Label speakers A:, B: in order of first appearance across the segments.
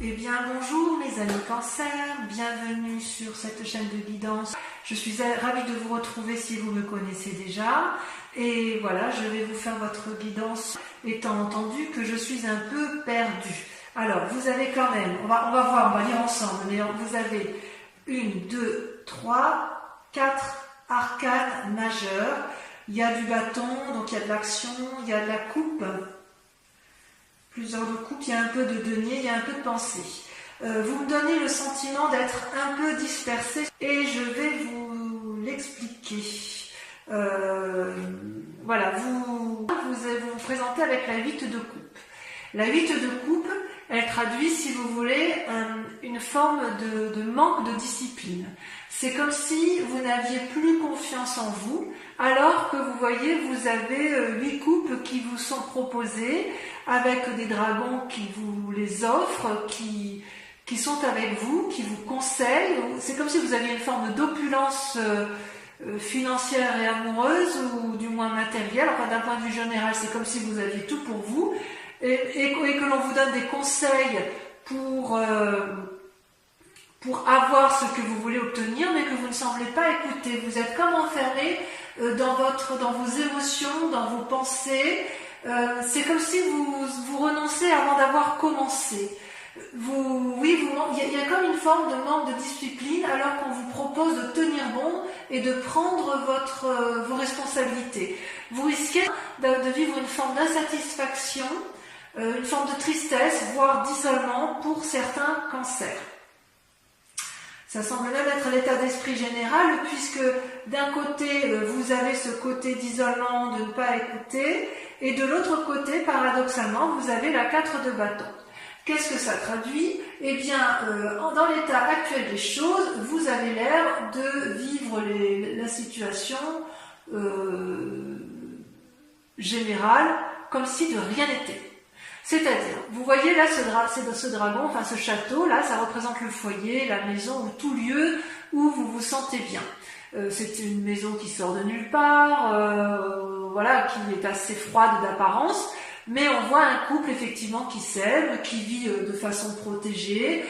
A: Eh bien bonjour mes amis Cancer, bienvenue sur cette chaîne de guidance. Je suis ravie de vous retrouver si vous me connaissez déjà. Et voilà, je vais vous faire votre guidance étant entendu que je suis un peu perdue. Alors vous avez quand même, on va voir, on va lire ensemble, mais vous avez 1, 2, 3, 4 arcanes majeures. Il y a du bâton, donc il y a de l'action, il y a de la coupe. Plusieurs de coupe, il y a un peu de denier, il y a un peu de pensée. Vous me donnez le sentiment d'être un peu dispersé et je vais vous l'expliquer. Voilà, vous vous présentez avec la 8 de coupe. La 8 de coupe, elle traduit, si vous voulez, une forme de manque de discipline. C'est comme si vous n'aviez plus confiance en vous, alors que vous voyez, vous avez 8 coupes qui vous sont proposées, avec des dragons qui vous les offrent, qui sont avec vous, qui vous conseillent. C'est comme si vous aviez une forme d'opulence financière et amoureuse, ou du moins matérielle. Enfin, d'un point de vue général, c'est comme si vous aviez tout pour vous, et que l'on vous donne des conseils pour avoir ce que vous voulez obtenir, mais que vous ne semblez pas écouter. Vous êtes comme enfermé dans vos émotions, dans vos pensées. C'est comme si vous renoncez avant d'avoir commencé. Il y a comme une forme de manque de discipline, alors qu'on vous propose de tenir bon et de prendre vos responsabilités. Vous risquez de vivre une forme d'insatisfaction, une forme de tristesse, voire d'isolement pour certains cancers. Ça semble même être l'état d'esprit général, puisque d'un côté, vous avez ce côté d'isolement, de ne pas écouter, et de l'autre côté, paradoxalement, vous avez la 4 de bâton. Qu'est-ce que ça traduit? Eh bien, dans l'état actuel des choses, vous avez l'air de vivre la situation générale comme si de rien n'était. C'est-à-dire, vous voyez là ce dragon, enfin ce château, là ça représente le foyer, la maison ou tout lieu où vous vous sentez bien. C'est une maison qui sort de nulle part, voilà, qui est assez froide d'apparence, mais on voit un couple effectivement qui s'aime, qui vit de façon protégée,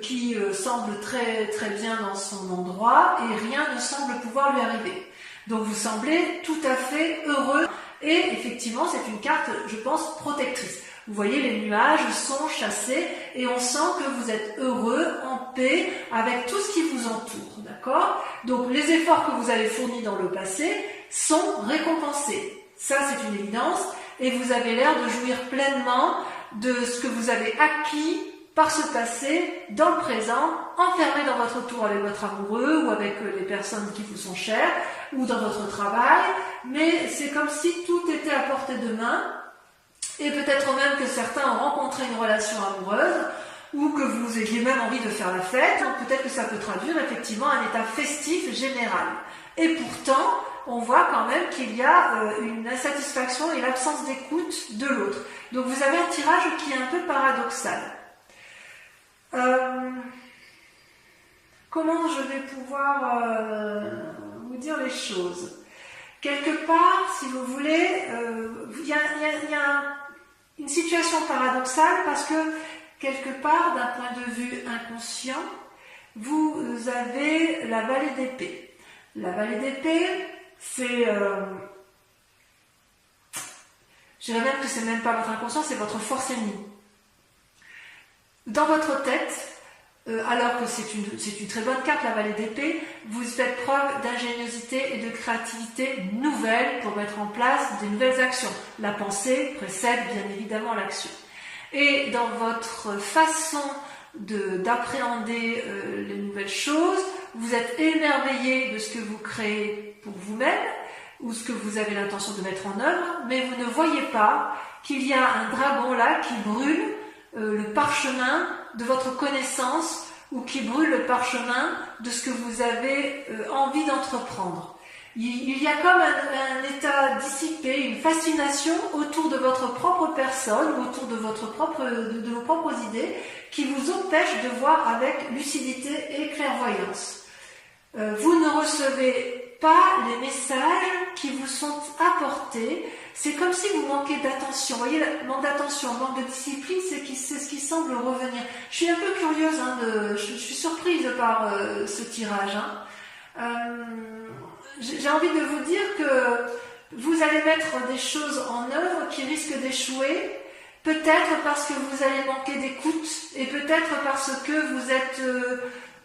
A: qui semble très très bien dans son endroit et rien ne semble pouvoir lui arriver. Donc vous semblez tout à fait heureux et effectivement c'est une carte, je pense, protectrice. Vous voyez, les nuages sont chassés et on sent que vous êtes heureux, en paix, avec tout ce qui vous entoure, d'accord? Donc les efforts que vous avez fournis dans le passé sont récompensés. Ça, c'est une évidence. Et vous avez l'air de jouir pleinement de ce que vous avez acquis par ce passé, dans le présent, enfermé dans votre tour avec votre amoureux ou avec les personnes qui vous sont chères, ou dans votre travail. Mais c'est comme si tout était à portée de main. Et peut-être même que certains ont rencontré une relation amoureuse ou que vous ayez même envie de faire la fête. Donc peut-être que ça peut traduire effectivement un état festif général. Et pourtant, on voit quand même qu'il y a une insatisfaction et l'absence d'écoute de l'autre. Donc vous avez un tirage qui est un peu paradoxal. Comment je vais pouvoir vous dire les choses? Quelque part, si vous voulez, il y a une situation paradoxale parce que, quelque part, d'un point de vue inconscient, vous avez la vallée d'épée. La vallée d'épée, c'est... je dirais même que c'est même pas votre inconscient, c'est votre force ennemie. Dans votre tête, alors que c'est une très bonne carte, la vallée d'épée, vous faites preuve d'ingéniosité et de créativité nouvelle pour mettre en place des nouvelles actions. La pensée précède bien évidemment l'action. Et dans votre façon d'appréhender les nouvelles choses, vous êtes émerveillé de ce que vous créez pour vous-même, ou ce que vous avez l'intention de mettre en œuvre, mais vous ne voyez pas qu'il y a un dragon là qui brûle le parchemin de votre connaissance ou qui brûle le parchemin de ce que vous avez envie d'entreprendre. Il y a comme un état dissipé, une fascination autour de votre propre personne, autour de de vos propres idées, qui vous empêche de voir avec lucidité et clairvoyance. Vous ne recevez pas les messages qui vous sont apportés. C'est comme si vous manquez d'attention. Vous voyez, le manque d'attention, le manque de discipline, c'est ce qui semble revenir. Je suis un peu curieuse, je suis surprise par ce tirage. J'ai envie de vous dire que vous allez mettre des choses en œuvre qui risquent d'échouer, peut-être parce que vous allez manquer d'écoute, et peut-être parce que vous êtes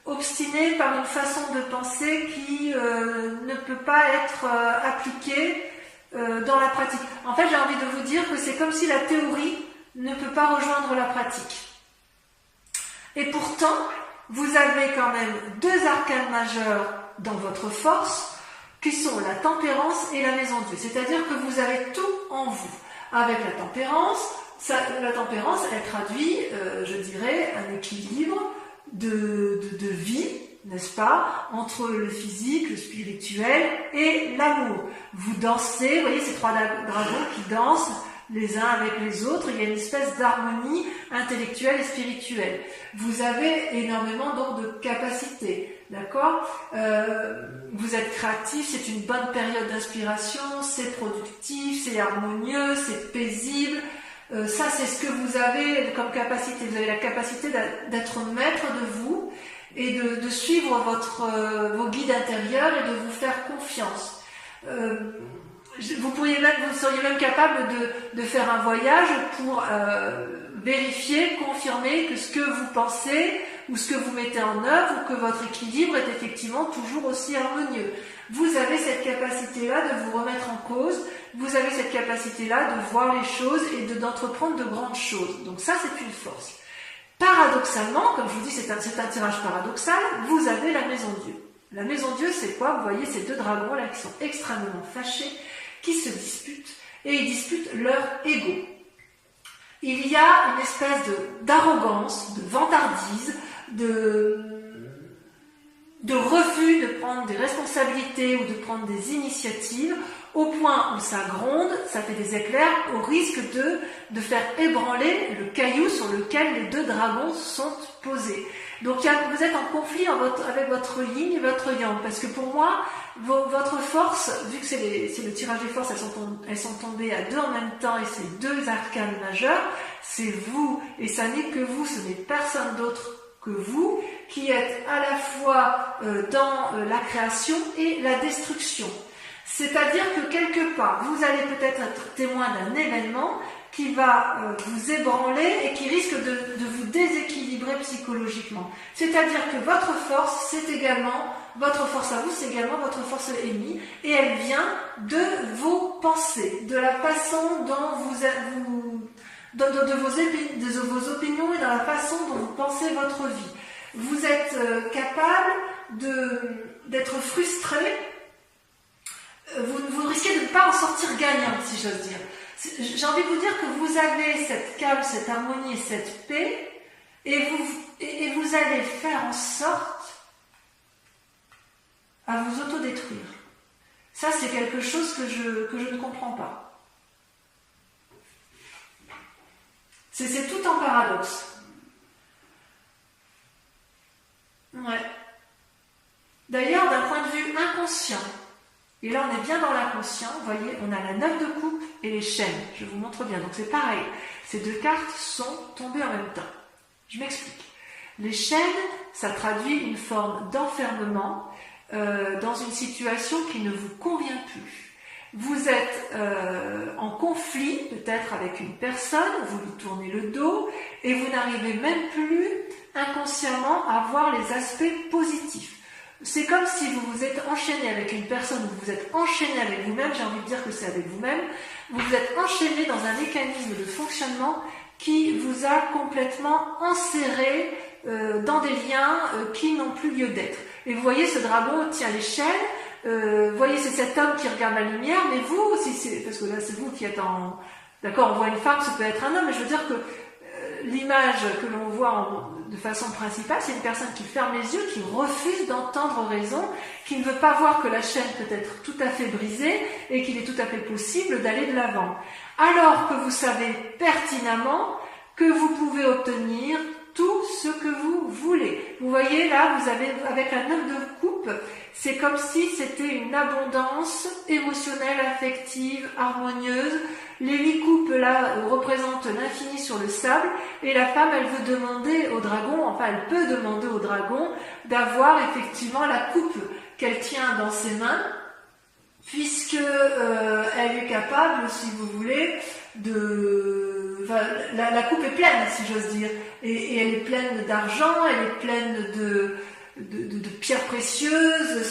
A: obstiné par une façon de penser qui ne peut pas être appliquée dans la pratique. En fait, j'ai envie de vous dire que c'est comme si la théorie ne peut pas rejoindre la pratique. Et pourtant, vous avez quand même deux arcanes majeurs dans votre force, qui sont la tempérance et la maison Dieu. C'est-à-dire que vous avez tout en vous. Avec la tempérance, elle traduit, je dirais, un équilibre de vie, n'est-ce pas, entre le physique, le spirituel et l'amour. Vous dansez, vous voyez ces trois dragons qui dansent les uns avec les autres, il y a une espèce d'harmonie intellectuelle et spirituelle. Vous avez énormément donc de capacités, d'accord, vous êtes créatif, c'est une bonne période d'inspiration, c'est productif, c'est harmonieux, c'est paisible. Ça, c'est ce que vous avez comme capacité. Vous avez la capacité d'être maître de vous et de suivre vos guides intérieurs et de vous faire confiance. Vous seriez même capable de faire un voyage pour vérifier, confirmer que ce que vous pensez ou ce que vous mettez en œuvre ou que votre équilibre est effectivement toujours aussi harmonieux. Vous avez cette capacité-là de vous remettre en cause, vous avez cette capacité-là de voir les choses et d'entreprendre de grandes choses. Donc ça, c'est une force. Paradoxalement, comme je vous dis, c'est un tirage paradoxal, vous avez la maison Dieu. La maison Dieu, c'est quoi? Vous voyez ces deux dragons là qui sont extrêmement fâchés, qui se disputent, et ils disputent leur ego. Il y a une espèce d'arrogance, de vantardise, de refus de prendre des responsabilités ou de prendre des initiatives, au point où ça gronde, ça fait des éclairs, au risque de faire ébranler le caillou sur lequel les deux dragons sont posés. Donc vous êtes en conflit avec votre yin et votre yang, parce que pour moi, votre force, vu que c'est le tirage des forces, elles sont tombées à deux en même temps, et c'est deux arcanes majeures, c'est vous, et ça n'est que vous, ce n'est personne d'autre que vous, qui êtes à la fois dans la création et la destruction. C'est-à-dire que quelque part, vous allez peut-être être témoin d'un événement qui va vous ébranler et qui risque de vous déséquilibrer psychologiquement. C'est-à-dire que votre force, votre force à vous, c'est également votre force ennemie, et elle vient de vos pensées, de la façon dont de vos opinions et dans la façon dont vous pensez votre vie. Vous êtes capable d'être frustré, vous risquez de ne pas en sortir gagnant, si j'ose dire. J'ai envie de vous dire que vous avez cette calme, cette harmonie et cette paix, et vous allez faire en sorte à vous autodétruire. Ça, c'est quelque chose que je ne comprends pas. C'est tout en paradoxe. Ouais. D'ailleurs, d'un point de vue inconscient, et là on est bien dans l'inconscient, vous voyez, on a la 9 de coupe et les chaînes. Je vous montre bien. Donc c'est pareil. Ces deux cartes sont tombées en même temps. Je m'explique. Les chaînes, ça traduit une forme d'enfermement dans une situation qui ne vous convient plus. Vous êtes en conflit peut-être avec une personne, vous lui tournez le dos et vous n'arrivez même plus inconsciemment à voir les aspects positifs. C'est comme si vous vous êtes enchaîné avec une personne, vous vous êtes enchaîné avec vous-même, j'ai envie de dire que c'est avec vous-même, vous vous êtes enchaîné dans un mécanisme de fonctionnement qui vous a complètement enserré dans des liens qui n'ont plus lieu d'être. Et vous voyez, ce dragon tient l'échelle, vous voyez, c'est cet homme qui regarde la lumière, mais vous, parce que là c'est vous qui êtes en... D'accord, on voit une femme, ça peut être un homme, mais je veux dire que l'image que l'on voit de façon principale, c'est une personne qui ferme les yeux, qui refuse d'entendre raison, qui ne veut pas voir que la chaîne peut être tout à fait brisée et qu'il est tout à fait possible d'aller de l'avant. Alors que vous savez pertinemment que vous pouvez obtenir tout ce que vous voulez. Vous voyez là, vous avez avec la 9 de coupe, coupe, c'est comme si c'était une abondance émotionnelle, affective, harmonieuse. Les 8 coupes là représentent l'infini sur le sable, et la femme, elle veut demander au dragon, enfin elle peut demander au dragon d'avoir effectivement la coupe qu'elle tient dans ses mains, puisque elle est capable, si vous voulez, enfin, la coupe est pleine, si j'ose dire, et elle est pleine d'argent, elle est pleine de pierres précieuses,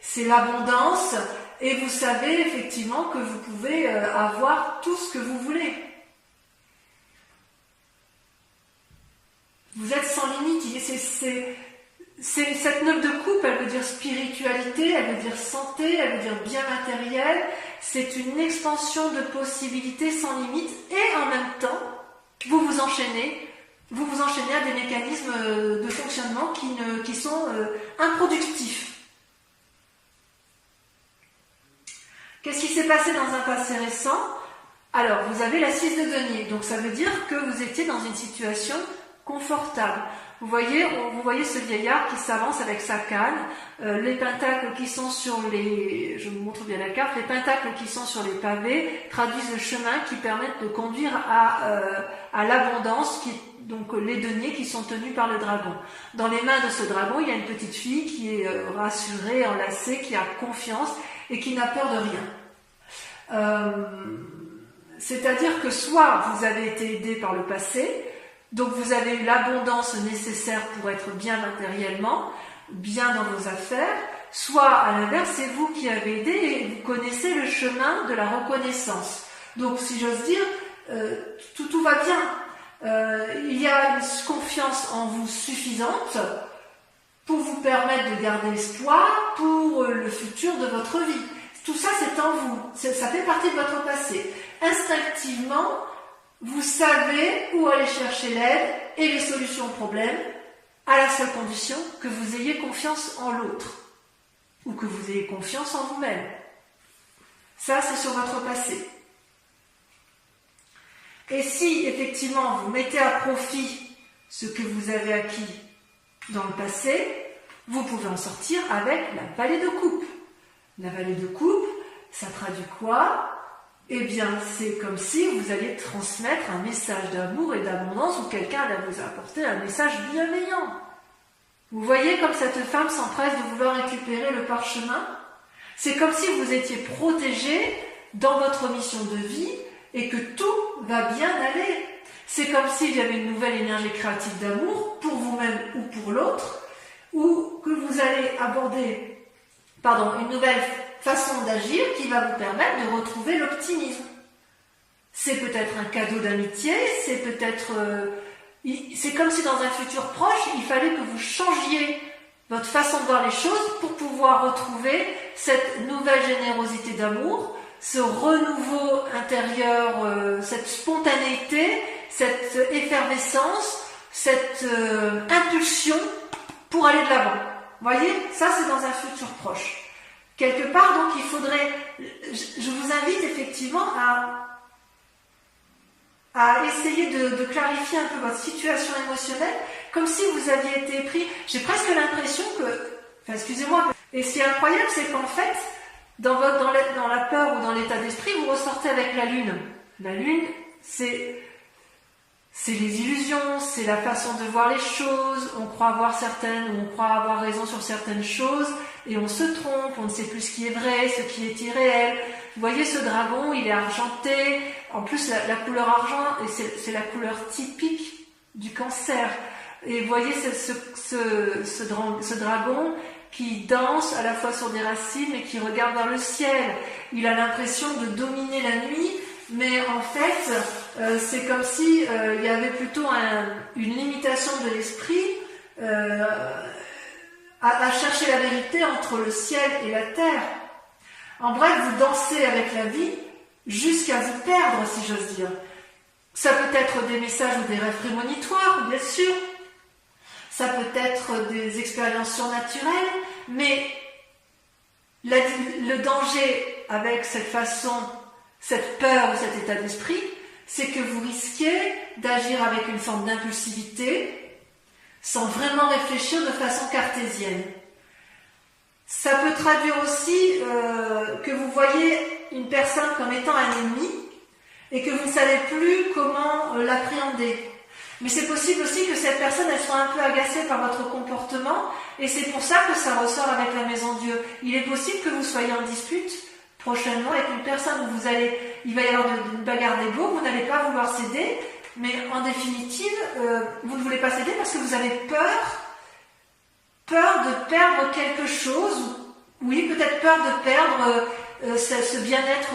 A: c'est l'abondance, et vous savez effectivement que vous pouvez avoir tout ce que vous voulez. Vous êtes sans limite. Cette 9 de coupe, elle veut dire spiritualité, elle veut dire santé, elle veut dire bien matériel. C'est une expansion de possibilités sans limite, et en même temps, vous vous enchaînez à des mécanismes de fonctionnement qui sont improductifs. Qu'est-ce qui s'est passé dans un passé récent? Alors, vous avez la 6 de denier, donc ça veut dire que vous étiez dans une situation confortable. Vous voyez ce vieillard qui s'avance avec sa canne, les pentacles qui sont sur les... Je vous montre bien la carte. Les pentacles qui sont sur les pavés traduisent le chemin qui permettent de conduire à l'abondance, donc les deniers qui sont tenus par le dragon. Dans les mains de ce dragon, il y a une petite fille qui est rassurée, enlacée, qui a confiance et qui n'a peur de rien. C'est-à-dire que soit vous avez été aidé par le passé, donc vous avez eu l'abondance nécessaire pour être bien matériellement, bien dans vos affaires, soit à l'inverse, c'est vous qui avez aidé et vous connaissez le chemin de la reconnaissance. Donc si j'ose dire, tout va bien. Il y a une confiance en vous suffisante pour vous permettre de garder espoir pour le futur de votre vie. Tout ça, c'est en vous. Ça fait partie de votre passé. Instinctivement, vous savez où aller chercher l'aide et les solutions aux problèmes, à la seule condition que vous ayez confiance en l'autre, ou que vous ayez confiance en vous-même. Ça, c'est sur votre passé. Et si, effectivement, vous mettez à profit ce que vous avez acquis dans le passé, vous pouvez en sortir avec la vallée de coupe. La vallée de coupe, ça traduit quoi? Eh bien, c'est comme si vous alliez transmettre un message d'amour et d'abondance, ou quelqu'un allait vous apporter un message bienveillant. Vous voyez comme cette femme s'empresse de vouloir récupérer le parchemin? C'est comme si vous étiez protégé dans votre mission de vie et que tout va bien aller. C'est comme s'il y avait une nouvelle énergie créative d'amour pour vous-même ou pour l'autre, ou que vous allez aborder une nouvelle façon d'agir qui va vous permettre de retrouver l'optimisme. C'est peut-être un cadeau d'amitié, c'est peut-être... c'est comme si dans un futur proche, il fallait que vous changiez votre façon de voir les choses pour pouvoir retrouver cette nouvelle générosité d'amour, ce renouveau intérieur, cette spontanéité, cette effervescence, cette impulsion pour aller de l'avant. Vous voyez, ça c'est dans un futur proche. Quelque part, donc, il faudrait... Je vous invite effectivement à essayer de clarifier un peu votre situation émotionnelle, comme si vous aviez été pris... J'ai presque l'impression que... Enfin, excusez-moi. Et ce qui est incroyable, c'est qu'en fait, dans la peur ou dans l'état d'esprit, vous ressortez avec la lune. La lune, c'est les illusions, c'est la façon de voir les choses. On croit avoir raison sur certaines choses, et on se trompe, on ne sait plus ce qui est vrai, ce qui est irréel. Vous voyez, ce dragon, il est argenté. En plus, la couleur argent, c'est la couleur typique du cancer. Et vous voyez ce dragon qui danse à la fois sur des racines et qui regarde vers le ciel. Il a l'impression de dominer la nuit, mais en fait, c'est comme si il y avait plutôt une limitation de l'esprit à chercher la vérité entre le ciel et la terre. En bref, vous dansez avec la vie jusqu'à vous perdre, si j'ose dire. Ça peut être des messages ou des rêves prémonitoires, bien sûr. Ça peut être des expériences surnaturelles, mais le danger avec cette peur ou cet état d'esprit, c'est que vous risquez d'agir avec une forme d'impulsivité sans vraiment réfléchir de façon cartésienne. Ça peut traduire aussi que vous voyez une personne comme étant un ennemi et que vous ne savez plus comment l'appréhender. Mais c'est possible aussi que cette personne, elle soit un peu agacée par votre comportement et c'est pour ça que ça ressort avec la maison Dieu. Il est possible que vous soyez en dispute prochainement avec une personne où il va y avoir une bagarre d'ego, vous n'allez pas vouloir céder, mais en définitive, vous ne voulez pas céder parce que vous avez peur de perdre quelque chose, oui, peut-être peur de perdre ce bien-être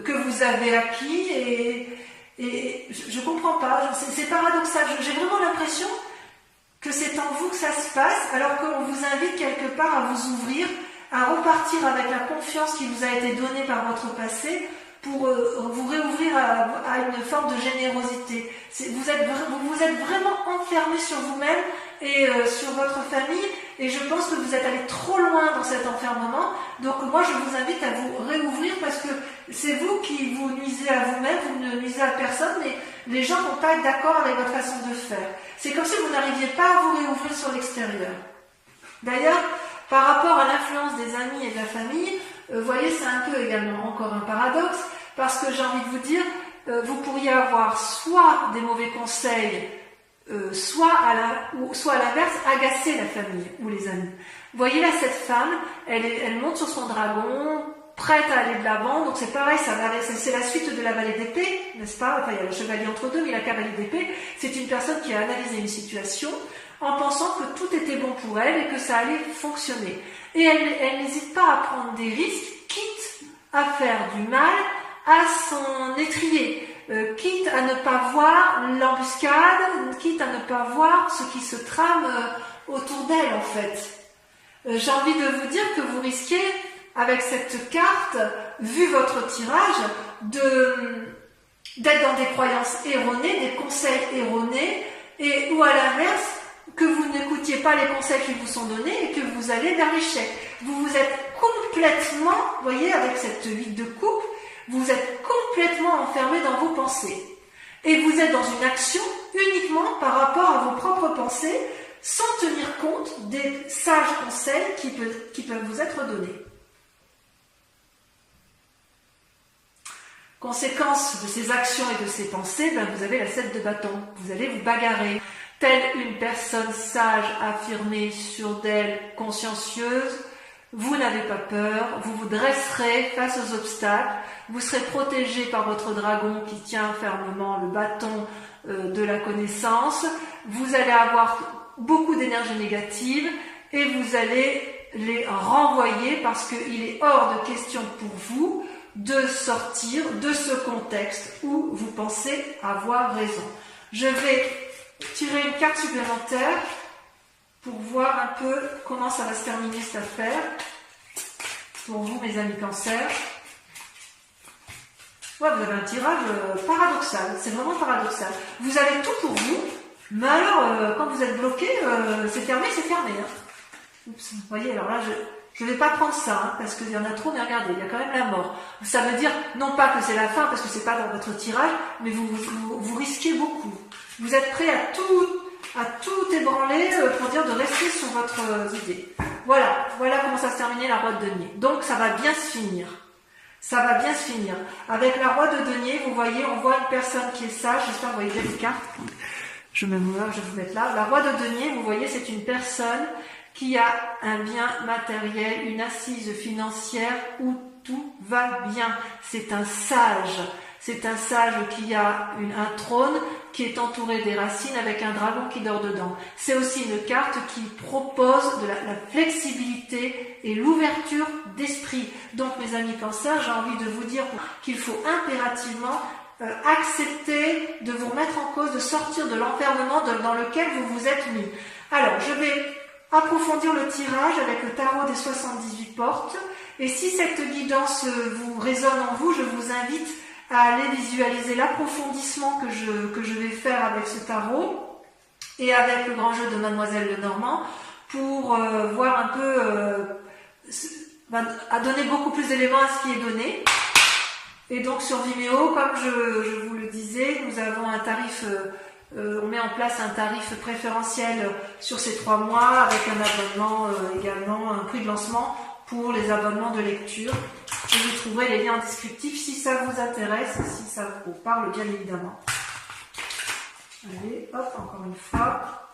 A: que vous avez acquis et je comprends pas, c'est paradoxal, j'ai vraiment l'impression que c'est en vous que ça se passe, alors qu'on vous invite quelque part à vous ouvrir, à repartir avec la confiance qui vous a été donnée par votre passé pour vous réouvrir à une forme de générosité. Vous êtes vraiment enfermé sur vous-même et sur votre famille et je pense que vous êtes allé trop loin dans cet enfermement. Donc moi je vous invite à vous réouvrir parce que c'est vous qui vous nuisez à vous-même, vous ne nuisez à personne, mais les gens ne vont pas être d'accord avec votre façon de faire. C'est comme si vous n'arriviez pas à vous réouvrir sur l'extérieur. D'ailleurs, par rapport à l'influence des amis et de la famille, vous voyez, c'est un peu également encore un paradoxe, parce que j'ai envie de vous dire, vous pourriez avoir soit des mauvais conseils, soit à l'inverse, agacer la famille ou les amis. Vous voyez là, cette femme, elle monte sur son dragon, prête à aller de l'avant, donc c'est pareil, c'est la suite de la vallée d'épée, n'est-ce pas? Enfin, il y a le chevalier entre deux, mais la cavalier d'épée, c'est une personne qui a analysé une situation en pensant que tout était bon pour elle et que ça allait fonctionner. Et elle n'hésite pas à prendre des risques, quitte à faire du mal à son étrier, quitte à ne pas voir l'embuscade, quitte à ne pas voir ce qui se trame autour d'elle en fait. J'ai envie de vous dire que vous risquez, avec cette carte, vu votre tirage, d'être dans des croyances erronées, des conseils erronés, ou à l'inverse, que vous n'écoutiez pas les conseils qui vous sont donnés et que vous allez vers l'échec. Vous vous êtes complètement, vous voyez, avec cette 8 de coupe, vous êtes complètement enfermé dans vos pensées. Et vous êtes dans une action uniquement par rapport à vos propres pensées, sans tenir compte des sages conseils qui peuvent vous être donnés. Conséquence de ces actions et de ces pensées, vous avez la 7 de bâton. Vous allez vous bagarrer. Telle une personne sage, affirmée, sûre d'elle, consciencieuse, vous n'avez pas peur, vous vous dresserez face aux obstacles, vous serez protégé par votre dragon qui tient fermement le bâton de la connaissance, vous allez avoir beaucoup d'énergie négative et vous allez les renvoyer parce qu'il est hors de question pour vous de sortir de ce contexte où vous pensez avoir raison. Je vais tirer une carte supplémentaire pour voir un peu comment ça va se terminer cette affaire pour vous, mes amis cancer. Ouais, vous avez un tirage paradoxal, c'est vraiment paradoxal. Vous avez tout pour vous, mais alors quand vous êtes bloqué, c'est fermé, hein. Oups, vous voyez, alors là je ne vais pas prendre ça, hein, parce qu'il y en a trop, mais regardez, il y a quand même la mort. Ça veut dire, non pas que c'est la fin, parce que c'est pas dans votre tirage, mais vous risquez beaucoup. Vous êtes prêt à tout ébranler pour dire de rester sur votre idée. Voilà comment ça se terminait la roue de denier. Donc ça va bien se finir. Ça va bien se finir. Avec la roue de denier, vous voyez, on voit une personne qui est sage. J'espère que vous voyez bien les cartes. Je vais vous mettre là. La roue de denier, vous voyez, c'est une personne qui a un bien matériel, une assise financière où tout va bien. C'est un sage. C'est un sage qui a un trône qui est entouré des racines avec un dragon qui dort dedans. C'est aussi une carte qui propose de la flexibilité et l'ouverture d'esprit. Donc mes amis cancer, j'ai envie de vous dire qu'il faut impérativement accepter de vous remettre en cause, de sortir de l'enfermement dans lequel vous vous êtes mis. Alors, je vais approfondir le tirage avec le tarot des 78 portes. Et si cette guidance vous résonne en vous, je vous invite à aller visualiser l'approfondissement que je vais faire avec ce tarot et avec le grand jeu de Mademoiselle Lenormand pour voir un peu, à donner beaucoup plus d'éléments à ce qui est donné. Et donc sur Vimeo, comme je vous le disais, nous avons un tarif on met en place un tarif préférentiel sur ces 3 mois avec un abonnement également, un prix de lancement pour les abonnements de lecture. Et vous trouverez les liens en descriptif si ça vous intéresse, si ça vous parle bien évidemment. Allez, hop, encore une fois.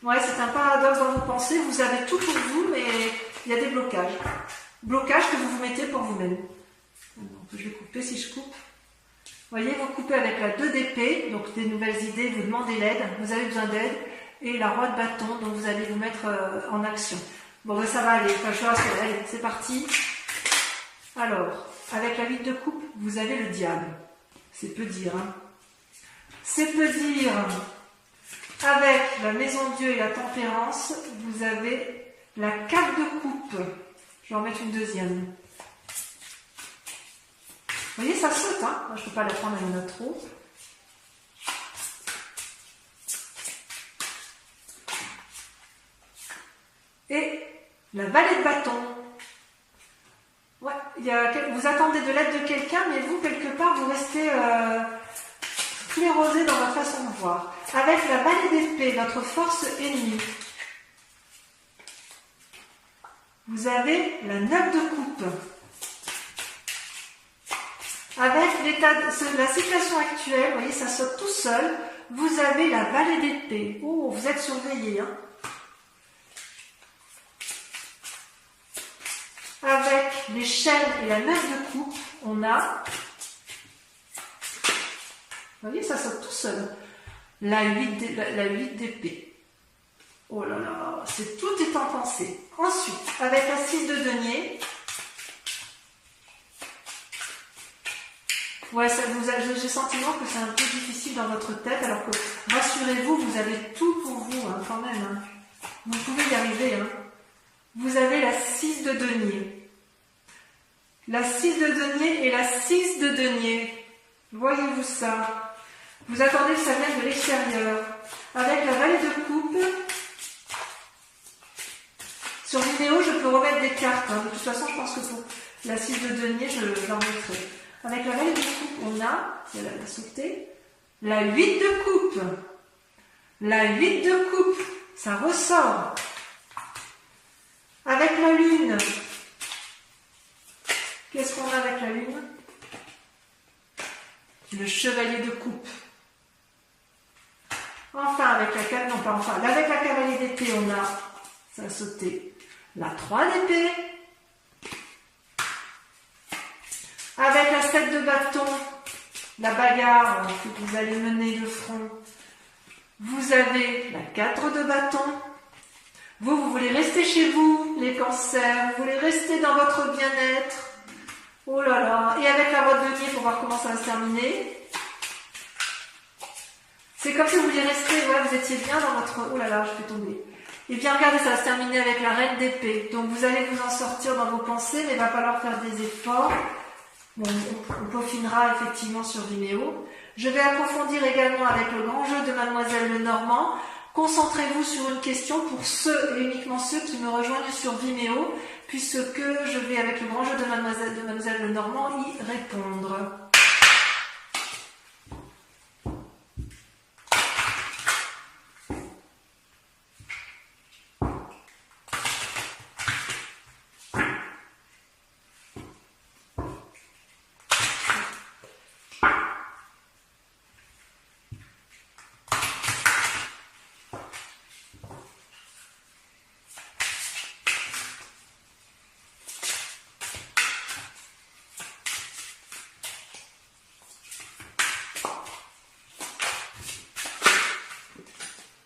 A: Ouais, c'est un paradoxe dans vos pensées. Vous avez tout pour vous, mais il y a des blocages. Blocages que vous vous mettez pour vous-même. Je vais couper si je coupe. Vous voyez, vous coupez avec la 2 d'épée, donc des nouvelles idées, vous demandez l'aide, vous avez besoin d'aide, et la roi de bâton, donc vous allez vous mettre en action. Bon, ben, ça va aller, enfin, je rassure, allez, c'est parti. Alors, avec la 8 de coupe, vous avez le diable. C'est peu dire, hein. C'est peu dire. Avec la maison Dieu et la tempérance, vous avez la 4 de coupe. Je vais en mettre une deuxième. Vous voyez, ça saute, hein. Moi, je ne peux pas la prendre, il y en a trop. Et la vallée de bâton. Ouais, vous attendez de l'aide de quelqu'un, mais vous, quelque part, vous restez sclérosé dans votre façon de voir. Avec la vallée d'épée, votre force ennemie. Vous avez la 9 de coupe. Avec la situation actuelle, vous voyez, ça saute tout seul. Vous avez la vallée d'épée. Oh, vous êtes surveillé, hein. Avec les chaînes et la 9 de coupe, on a, vous voyez, ça saute tout seul. La 8 d'épée. Oh là là, tout est en pensée. Ensuite, avec la 6 de denier, ouais, j'ai le sentiment que c'est un peu difficile dans votre tête, alors que, rassurez-vous, vous avez tout pour vous, hein, quand même. Hein. Vous pouvez y arriver. Hein. Vous avez la 6 de denier. La 6 de denier et la 6 de denier. Voyez-vous ça? Vous attendez que ça vienne de l'extérieur. Avec la vallée de coupe, sur vidéo, je peux remettre des cartes. Hein. De toute façon, je pense que pour la 6 de denier, je l'en mettrai. Avec la vallée de coupe, on a, elle a sauté, la 8 de coupe. La 8 de coupe, ça ressort. Avec la lune, qu'est-ce qu'on a avec la lune? Le chevalier de coupe. Enfin, avec avec la cavalier d'épée, on a, ça a sauté, la 3 d'épée. Avec la 7 de bâton, la bagarre que vous allez mener de front, vous avez la 4 de bâton. Vous voulez rester chez vous, les cancers, vous voulez rester dans votre bien-être. Oh là là, et avec la roi de denier pour voir comment ça va se terminer. C'est comme si vous vouliez rester, voilà, vous étiez bien dans votre... Oh là là, je vais tomber. Et bien regardez, ça va se terminer avec la reine d'épée. Donc vous allez vous en sortir dans vos pensées, mais il va falloir faire des efforts. Bon, on peaufinera effectivement sur Vimeo. Je vais approfondir également avec le grand jeu de Mademoiselle Lenormand. Concentrez-vous sur une question pour ceux et uniquement ceux qui me rejoignent sur Vimeo, puisque je vais avec le grand jeu de Mademoiselle Lenormand y répondre.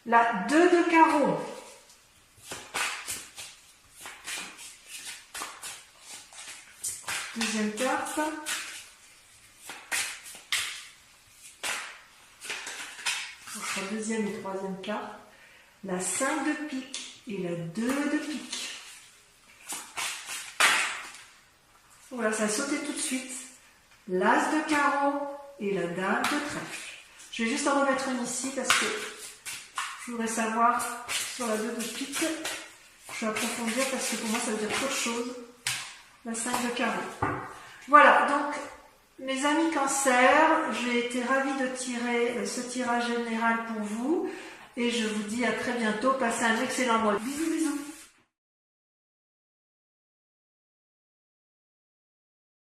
A: La 2 de carreau. Deuxième carte. Entre deuxième et troisième carte. La 5 de pique et la 2 de pique. Voilà, ça a sauté tout de suite. L'as de carreau et la dame de trèfle. Je vais juste en remettre une ici parce que je voudrais savoir sur la 2 de pique. Je vais approfondir parce que pour moi ça veut dire trop de choses. La 5 de carreau. Mes amis Cancer, j'ai été ravie de tirer ce tirage général pour vous et je vous dis à très bientôt. Passez un excellent mois. Bisous bisous.